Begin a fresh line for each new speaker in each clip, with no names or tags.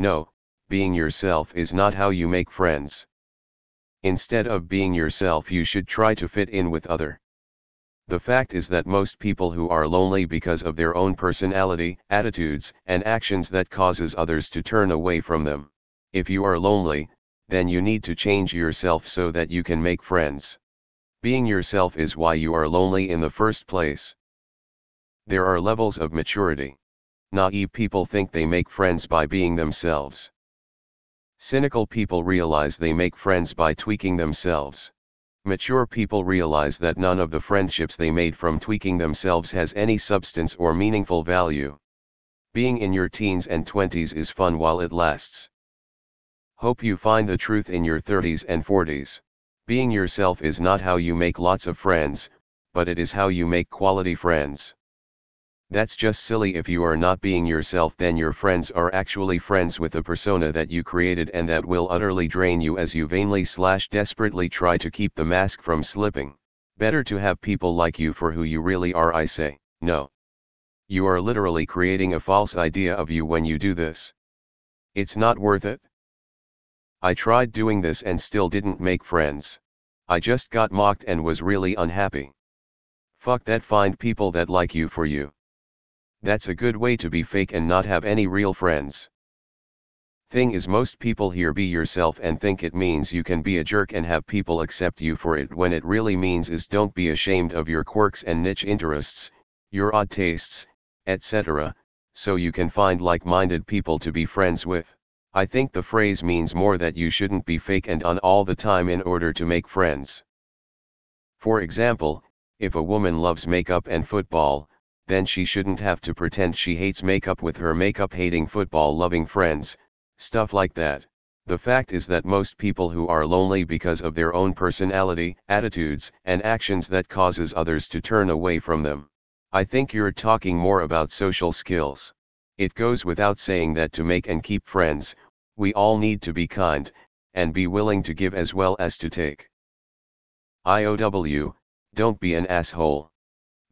No, being yourself is not how you make friends. Instead of being yourself, you should try to fit in with other. The fact is that most people who are lonely because of their own personality, attitudes, and actions that causes others to turn away from them. If you are lonely, then you need to change yourself so that you can make friends. Being yourself is why you are lonely in the first place. There are levels of maturity. Naive people think they make friends by being themselves. Cynical people realize they make friends by tweaking themselves. Mature people realize that none of the friendships they made from tweaking themselves has any substance or meaningful value. Being in your teens and 20s is fun while it lasts. Hope you find the truth in your 30s and 40s. Being yourself is not how you make lots of friends, but it is how you make quality friends. That's just silly. If you are not being yourself, then your friends are actually friends with a persona that you created and that will utterly drain you as you vainly/desperately try to keep the mask from slipping. Better to have people like you for who you really are, I say. No. You are literally creating a false idea of you when you do this. It's not worth it. I tried doing this and still didn't make friends. I just got mocked and was really unhappy. Fuck that. Find people that like you for you. That's a good way to be fake and not have any real friends. Thing is, most people hear be yourself and think it means you can be a jerk and have people accept you for it, when it really means is don't be ashamed of your quirks and niche interests, your odd tastes, etc., so you can find like-minded people to be friends with. I think the phrase means more that you shouldn't be fake and on all the time in order to make friends. For example, if a woman loves makeup and football, then she shouldn't have to pretend she hates makeup with her makeup-hating football-loving friends, stuff like that. The fact is that most people who are lonely because of their own personality, attitudes, and actions that causes others to turn away from them. I think you're talking more about social skills. It goes without saying that to make and keep friends, we all need to be kind, and be willing to give as well as to take. IOW, don't be an asshole.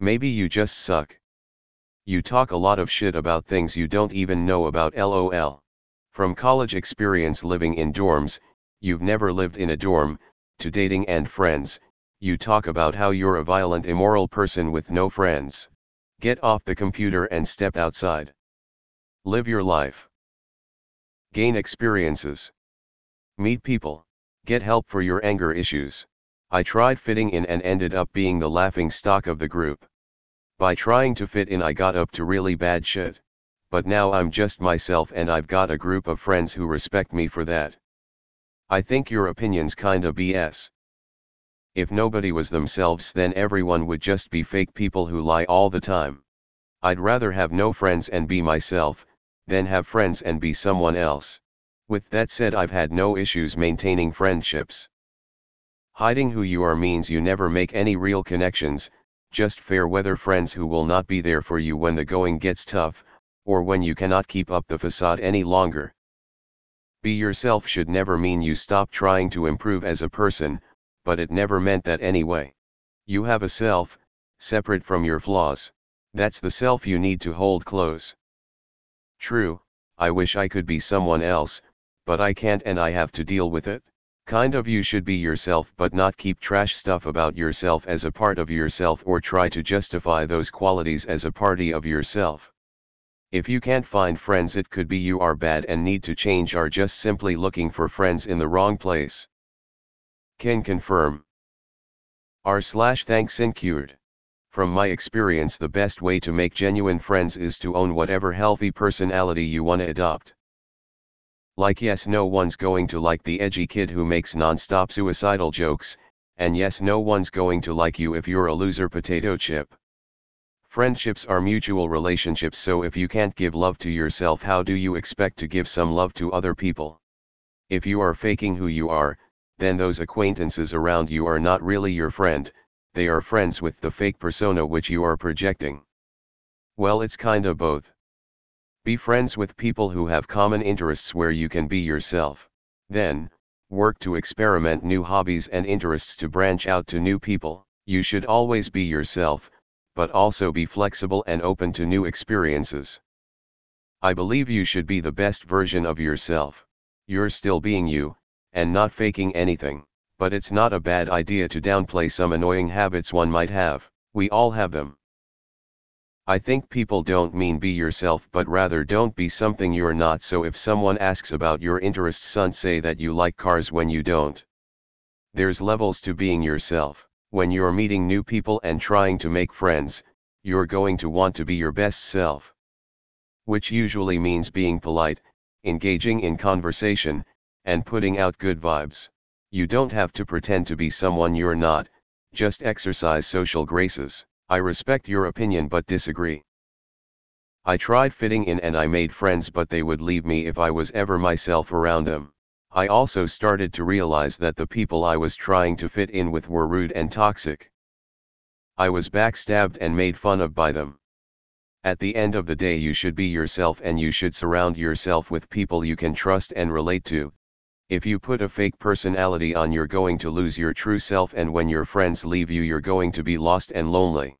Maybe you just suck. You talk a lot of shit about things you don't even know about, lol. From college experience living in dorms, you've never lived in a dorm, to dating and friends, you talk about how you're a violent, immoral person with no friends. Get off the computer and step outside. Live your life. Gain experiences. Meet people. Get help for your anger issues. I tried fitting in and ended up being the laughing stock of the group. By trying to fit in, I got up to really bad shit. But now I'm just myself and I've got a group of friends who respect me for that. I think your opinion's kinda BS. If nobody was themselves, then everyone would just be fake people who lie all the time. I'd rather have no friends and be myself, than have friends and be someone else. With that said, I've had no issues maintaining friendships. Hiding who you are means you never make any real connections, just fair weather friends who will not be there for you when the going gets tough, or when you cannot keep up the facade any longer. Be yourself should never mean you stop trying to improve as a person, but it never meant that anyway. You have a self, separate from your flaws. That's the self you need to hold close. True, I wish I could be someone else, but I can't and I have to deal with it. Kind of. You should be yourself but not keep trash stuff about yourself as a part of yourself or try to justify those qualities as a party of yourself. If you can't find friends, it could be you are bad and need to change, or just simply looking for friends in the wrong place. Can confirm. r/thanks incurred. From my experience, the best way to make genuine friends is to own whatever healthy personality you wanna adopt. Like, yes, no one's going to like the edgy kid who makes non-stop suicidal jokes, and yes, no one's going to like you if you're a loser potato chip. Friendships are mutual relationships, so if you can't give love to yourself, how do you expect to give some love to other people? If you are faking who you are, then those acquaintances around you are not really your friend, they are friends with the fake persona which you are projecting. Well, it's kinda both. Be friends with people who have common interests where you can be yourself. Then, work to experiment new hobbies and interests to branch out to new people. You should always be yourself, but also be flexible and open to new experiences. I believe you should be the best version of yourself. You're still being you, and not faking anything, but it's not a bad idea to downplay some annoying habits one might have. We all have them. I think people don't mean be yourself but rather don't be something you're not. So if someone asks about your interests, don't say that you like cars when you don't. There's levels to being yourself. When you're meeting new people and trying to make friends, you're going to want to be your best self. Which usually means being polite, engaging in conversation, and putting out good vibes. You don't have to pretend to be someone you're not, just exercise social graces. I respect your opinion but disagree. I tried fitting in and I made friends, but they would leave me if I was ever myself around them. I also started to realize that the people I was trying to fit in with were rude and toxic. I was backstabbed and made fun of by them. At the end of the day, you should be yourself and you should surround yourself with people you can trust and relate to. If you put a fake personality on, you're going to lose your true self, and when your friends leave you, you're going to be lost and lonely.